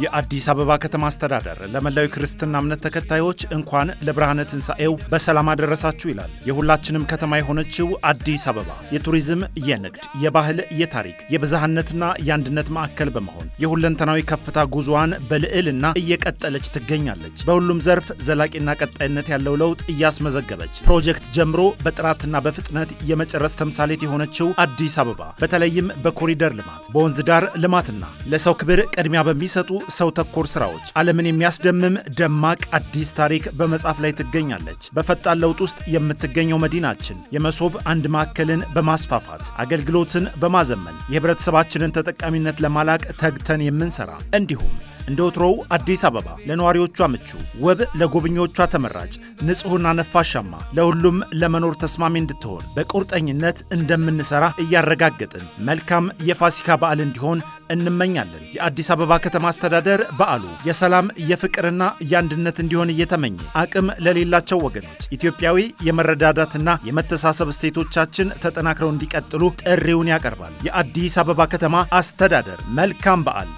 የአዲስ አበባ ከተማ አስተዳደር ለመላው ክርስትና እምነት ተከታዮች እንኳን ለብርሃነ ትንሣኤው በሰላም አደረሳችሁ ይላል። የሁላችንም ከተማ የሆነችው አዲስ አበባ የቱሪዝም፣ የንግድ፣ የባህል፣ የታሪክ፣ የብዝሃነትና የአንድነት ማዕከል በመሆን የሁለንተናዊ ከፍታ ጉዞዋን በልዕልና እየቀጠለች ትገኛለች። በሁሉም ዘርፍ ዘላቂና ቀጣይነት ያለው ለውጥ እያስመዘገበች ፕሮጀክት ጀምሮ በጥራትና በፍጥነት የመጨረስ ተምሳሌት የሆነችው አዲስ አበባ በተለይም በኮሪደር ልማት፣ በወንዝ ዳር ልማትና ለሰው ክብር ቅድሚያ በሚሰጡ ሰው ተኮር ስራዎች ዓለምን የሚያስደምም ደማቅ አዲስ ታሪክ በመጻፍ ላይ ትገኛለች። በፈጣን ለውጥ ውስጥ የምትገኘው መዲናችን የመሶብ አንድ ማዕከልን በማስፋፋት አገልግሎትን በማዘመን የህብረተሰባችንን ተጠቃሚነት ለማላቅ ተግተን የምንሰራ እንዲሁም እንደ ወትሮው አዲስ አበባ ለነዋሪዎቿ ምቹ፣ ውብ፣ ለጎብኚዎቿ ተመራጭ፣ ንጹህና ነፋሻማ፣ ለሁሉም ለመኖር ተስማሚ እንድትሆን በቁርጠኝነት እንደምንሰራ እያረጋገጥን መልካም የፋሲካ በዓል እንዲሆን እንመኛለን። የአዲስ አበባ ከተማ አስተዳደር በዓሉ የሰላም የፍቅርና የአንድነት እንዲሆን እየተመኘ አቅም ለሌላቸው ወገኖች ኢትዮጵያዊ የመረዳዳትና የመተሳሰብ እሴቶቻችን ተጠናክረው እንዲቀጥሉ ጥሪውን ያቀርባል። የአዲስ አበባ ከተማ አስተዳደር መልካም በዓል።